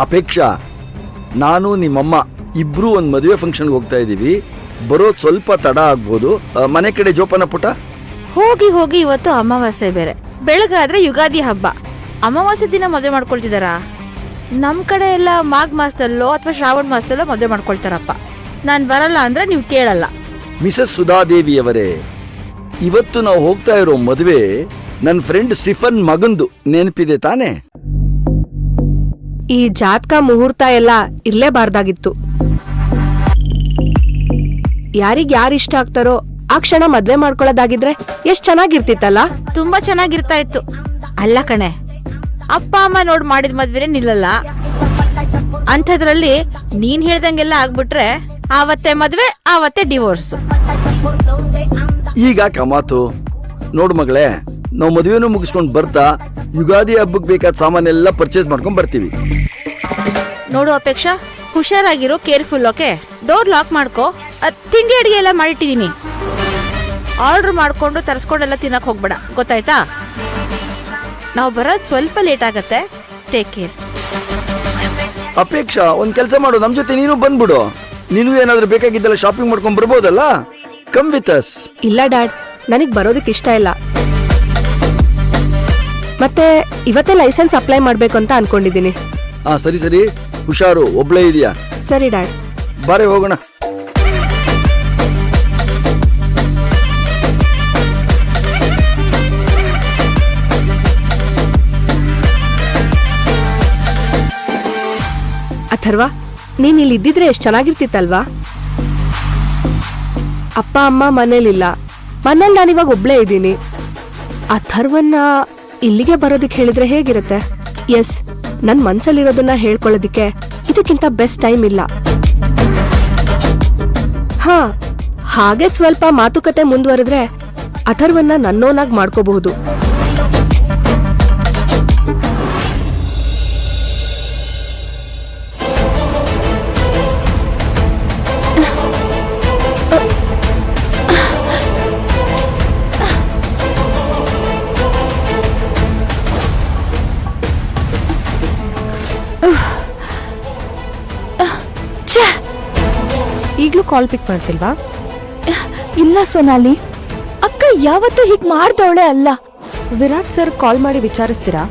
ಅಪೇಕ್ಷಾ, ನಾನು ನಿಮ್ಮಮ್ಮ ಇಬ್ರು ಒಂದು ಮದುವೆ ಫಂಕ್ಷನ್ಗೆ ಹೋಗ್ತಾ ಇದ್ದೀವಿ. ಬರೋದು ಸ್ವಲ್ಪ ತಡ ಆಗ್ಬೋದು. ಮನೆ ಕಡೆ ಜೋಪಾನ ಪುಟ. ಹೋಗಿ ಹೋಗಿ ಇವತ್ತು ಅಮಾವಾಸ್ಯೆ ಬೇರೆ, ಬೆಳಗಾದ್ರೆ ಯುಗಾದಿ ಹಬ್ಬ. ಅಮಾವಾಸ್ಯೆ ದಿನ ಮದುವೆ ಮಾಡ್ಕೊಳ್ತಿದಾರಾ? ನಮ್ ಕಡೆ ಎಲ್ಲ ಮಾಘ ಮಾಸದಲ್ಲೋ ಅಥವಾ ಶ್ರಾವಣ ಮಾಸದಲ್ಲೋ ಮದುವೆ ಮಾಡ್ಕೊಳ್ತಾರಪ್ಪ. ನಾನ್ ಬರಲ್ಲ ಅಂದ್ರೆ ನೀವು ಕೇಳಲ್ಲ. ಮಿಸಸ್ ಸುಧಾದೇವಿಯವರೇ, ಇವತ್ತು ನಾವು ಹೋಗ್ತಾ ಇರೋ ಮದುವೆ ನನ್ನ ಫ್ರೆಂಡ್ ಸ್ಟಿಫನ್ ಮಗಂದು. ನೆನಪಿದೆ ತಾನೇ? ಈ ಜಾತಕ ಮುಹೂರ್ತ ಎಲ್ಲ ಇರ್ಲೇಬಾರ್ದಾಗಿತ್ತು. ಯಾರಿಗ್ ಯಾರು ಇಷ್ಟ ಆಗ್ತಾರೋ ಆ ಕ್ಷಣ ಮದ್ವೆ ಮಾಡ್ಕೊಳ್ಳೋದಾಗಿದ್ರೆ ಎಷ್ಟ್ ಚೆನ್ನಾಗಿರ್ತಿತ್ತಲ್ಲ. ತುಂಬಾ ಚೆನ್ನಾಗಿರ್ತಾ ಇತ್ತು. ಅಲ್ಲ ಕಣೆ, ಅಪ್ಪ ಅಮ್ಮ ನೋಡ್ ಮಾಡಿದ ಮದ್ವೆನೇ ನಿಲ್ಲಲ್ಲ. ಅಂಥದ್ರಲ್ಲಿ ನೀನ್ ಹೇಳ್ದಂಗೆಲ್ಲ ಆಗ್ಬಿಟ್ರೆ ಆವತ್ತೇ ಮದ್ವೆ, ಆವತ್ತೇ ಡಿವೋರ್ಸ್. ಈಗ ಕಮಾತು ನೋಡು ಮಗಳೇ, ನಾವು ಮದುವೆನೂ ಮುಗಿಸ್ಕೊಂಡು ಬರ್ತಾ ಯುಗಾದಿ ಹಬ್ಬಕ್ಕೆ ಬೇಕಾದ ಸಾಮಾನೆಲ್ಲ ಪರ್ಚೇಸ್ ಮಾಡ್ಕೊಂಡ್ ಬರ್ತೀವಿ. ನೋಡು ಅಪೇಕ್ಷಾ, ಹುಷಾರಾಗಿರೋ, ಕೇರ್ಫುಲ್. ಓಕೆ, ಡೋರ್ ಲಾಕ್ ಮಾಡ್ಕೋ. ತಿಂಡಿ ಅಡಿಗೆ ಎಲ್ಲ ಮಾಡಿಟ್ಟಿದೀನಿ. ಆರ್ಡರ್ ಮಾಡ್ಕೊಂಡು ತರಿಸ್ಕೊಂಡೆಲ್ಲ ತಿನ್ನಕ್ ಹೋಗ್ಬೇಡ, ಗೊತ್ತಾಯ್ತಾ? ನಾವು ಬರೋದು ಸ್ವಲ್ಪ ಲೇಟ್ ಆಗತ್ತೆ. Take care. ಅಪೇಕ್ಷಾ, ಒಂದ್ ಕೆಲಸ ಮಾಡು, ನಮ್ ಜೊತೆ ನೀನು ಬಂದ್ಬಿಡು. ನೀನು ಏನಾದ್ರೂ ಬೇಕಾಗಿದ್ದೆಲ್ಲ ಶಾಪಿಂಗ್ ಮಾಡ್ಕೊಂಡ್ ಬರ್ಬೋದಲ್ಲ. Come with us. ಇಲ್ಲ ಡ್ಯಾಡ್, ನನಗ್ ಬರೋದಕ್ಕೆ ಇಷ್ಟ ಇಲ್ಲ. ಮತ್ತೆ ಇವತ್ತೇ ಲೈಸೆನ್ಸ್ ಅಪ್ಲೈ ಮಾಡ್ಬೇಕು ಅಂತ ಅನ್ಕೊಂಡಿದೀನಿ. ಸರಿ ಸರಿ, ಹುಷಾರು, ಒಬ್ಳೇ ಇದೆಯಾ? ಸರಿ ಡ್ಯಾಡ್, ಬಾರೆ ಹೋಗೋಣ. ಅಥರ್ವ, ನೀನ್ ಇಲ್ಲಿ ಇದ್ದಿದ್ರೆ ಎಷ್ಟ್ ಚೆನ್ನಾಗಿರ್ತಿತ್ತಲ್ವಾ? ಅಪ್ಪ ಅಮ್ಮ ಮನೇಲಿಲ್ಲ, ಮನೇಲಿ ನಾನಿವಾಗ ಒಬ್ಳೇ ಇದ್ದೀನಿ. ಅಥರ್ವನ್ನ ಇಲ್ಲಿಗೆ ಬರೋದಕ್ಕೆ ಹೇಳಿದ್ರೆ ಹೇಗಿರುತ್ತೆ? ಎಸ್, ನನ್ ಮನ್ಸಲ್ಲಿರೋದನ್ನ ಹೇಳ್ಕೊಳ್ಳೋದಿಕ್ಕೆ ಇದಕ್ಕಿಂತ ಬೆಸ್ಟ್ ಟೈಮ್ ಇಲ್ಲ. ಹಾ, ಹಾಗೆ ಸ್ವಲ್ಪ ಮಾತುಕತೆ ಮುಂದುವರೆದ್ರೆ ಅಥರ್ವನ್ನ ನನ್ನೋನಾಗ್ ಮಾಡ್ಕೋಬಹುದು. ಈಗ್ಲೂ ಕಾಲ್ ಪಿಕ್ ಮಾಡ್ತಿಲ್ವಾ? ಇಲ್ಲ ಸೋನಾಲಿ, ಅಕ್ಕ ಯಾವತ್ತೂ ಹೀಗ್ ಮಾಡ್ದವಳೆ ಅಲ್ಲ. ವಿರಾಟ್ ಸರ್ ಕಾಲ್ ಮಾಡಿ ವಿಚಾರಿಸ್ತೀರಾ?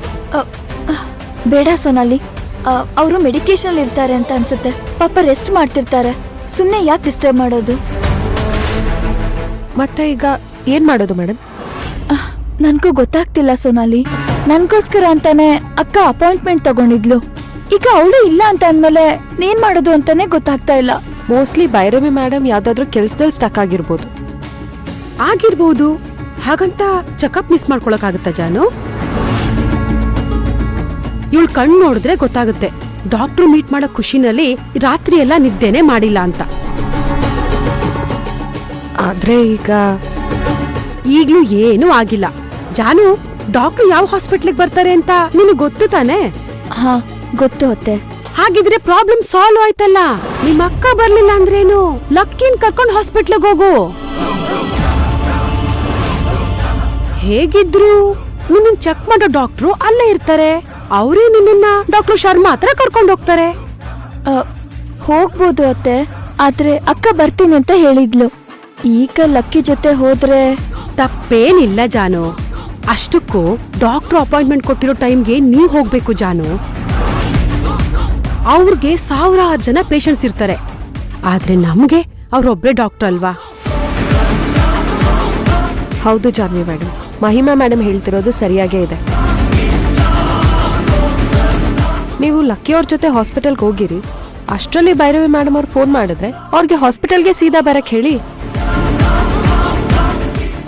ಬೇಡ ಸೋನಾಲಿ, ಅವರು ಮೆಡಿಕೇಶನ್ ಇರ್ತಾರೆ ಅಂತ ಅನ್ಸುತ್ತೆ. ಪಾಪ ರೆಸ್ಟ್ ಮಾಡ್ತಿರ್ತಾರೆ, ಸುಮ್ನೆ ಯಾಕೆ ಡಿಸ್ಟರ್ಬ್ ಮಾಡೋದು? ಮತ್ತೆ ಈಗ ಏನ್ ಮಾಡೋದು ಮೇಡಮ್? ನನ್ಗೂ ಗೊತ್ತಾಗ್ತಿಲ್ಲ ಸೋನಾಲಿ. ನನ್ಗೋಸ್ಕರ ಅಂತಾನೆ ಅಕ್ಕ ಅಪಾಯಿಂಟ್ಮೆಂಟ್ ತಗೊಂಡಿದ್ಲು. ಈಗ ಅವಳು ಇಲ್ಲ ಅಂತ ಅಂದ್ಮೇಲೆ ಏನ್ ಮಾಡೋದು ಅಂತಾನೆ ಗೊತ್ತಾಗ್ತಾ ಇಲ್ಲ. ಮೋಸ್ಟ್ಲಿ ಭೈರವಿ ಮೇಡಮ್ ಯಾವ್ದಾದ್ರು ಕೆಲ್ಸದಲ್ಲಿ ಸ್ಟಕ್ ಆಗಿರ್ಬೋದು. ಹಾಗಂತ ಚೆಕಪ್ ಮಿಸ್ ಮಾಡ್ಕೊಳಕ್ಕಾಗತ್ತಾ ಜಾನು? ಇವಳು ಕಣ್ಣು ನೋಡಿದ್ರೆ ಗೊತ್ತಾಗುತ್ತೆ, ಡಾಕ್ಟರ್ ಮೀಟ್ ಮಾಡೋ ಖುಷಿನಲ್ಲಿ ರಾತ್ರಿ ಎಲ್ಲ ನಿದ್ದೆನೆ ಮಾಡಿಲ್ಲ ಅಂತ. ಆದ್ರೆ ಈಗ್ಲೂ ಏನೂ ಆಗಿಲ್ಲ. ಜಾನು, ಡಾಕ್ಟರ್ ಯಾವ ಹಾಸ್ಪಿಟ್ಲಿಗೆ ಬರ್ತಾರೆ ಅಂತ ನಿನಗೆ ಗೊತ್ತು ತಾನೆ? ಹಾ ಗೊತ್ತು ಅತ್ತೆ. ಹಾಗಿದ್ರೆ ಪ್ರಾಬ್ಲಮ್ ಸಾಲ್ವ್ ಆಯ್ತಲ್ಲ. ನಿಮ್ಮ ಅಕ್ಕ ಬರ್ಲಿಲ್ಲ ಅಂದ್ರೇನು, ಲಕ್ಕಿನ್ ಕರ್ಕೊಂಡು ಹಾಸ್ಪಿಟ್ಲಿಗೆ ಹೋಗು. ಹೇಗಿದ್ರು ನಿನ್ನ ಚೆಕ್ ಮಾಡೋ ಡಾಕ್ಟ್ರು ಅಲ್ಲೇ ಇರ್ತಾರೆ. ಅವರೇ ನಿನ್ನ ಡಾಕ್ಟರ್ ಶರ್ಮಾ ಹತ್ರ ಕರ್ಕೊಂಡು ಹೋಗ್ತಾರೆ. ಹೋಗ್ಬೋದು ಅತ್ತೆ, ಆದ್ರೆ ಅಕ್ಕ ಬರ್ತೀನಿ ಅಂತ ಹೇಳಿದ್ಲು. ಈಗ ಲಕ್ಕಿ ಜೊತೆ ಹೋದ್ರೆ ತಪ್ಪೇನಿಲ್ಲ ಜಾನು. ಅಷ್ಟಕ್ಕೂ ಡಾಕ್ಟರ್ ಅಪಾಯಿಂಟ್ಮೆಂಟ್ ಕೊಟ್ಟಿರೋ ಟೈಮ್ಗೆ ನೀವ್ ಹೋಗ್ಬೇಕು ಜಾನು. ಅವ್ರಿಗೆ 1000 ಜನ ಪೇಷಂಟ್ಸ್ ಇರ್ತಾರೆ, ಆದ್ರೆ ನಮ್ಗೆ ಅವ್ರೊಬ್ರೇ ಡಾಕ್ಟರ್ ಅಲ್ವಾ? ಹೌದು ಜಾನ್ವಿ ಮೇಡಮ್, ಮಹಿಮಾ ಮೇಡಮ್ ಹೇಳ್ತಿರೋದು ಸರಿಯಾಗೇ ಇದೆ. ನೀವು ಲಕ್ಕಿ ಅವ್ರ ಜೊತೆ ಹಾಸ್ಪಿಟಲ್ಗೆ ಹೋಗಿರಿ. ಅಷ್ಟರಲ್ಲಿ ಭೈರವಿ ಮೇಡಮ್ ಅವ್ರು ಫೋನ್ ಮಾಡಿದ್ರೆ ಅವ್ರಿಗೆ ಹಾಸ್ಪಿಟಲ್ಗೆ ಸೀದಾ ಬರಕ್ ಹೇಳಿ.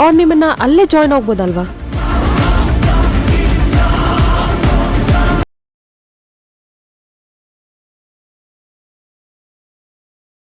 ಅವ್ರು ನಿಮ್ಮನ್ನ ಅಲ್ಲೇ ಜಾಯ್ನ್ ಆಗ್ಬೋದಲ್ವಾ?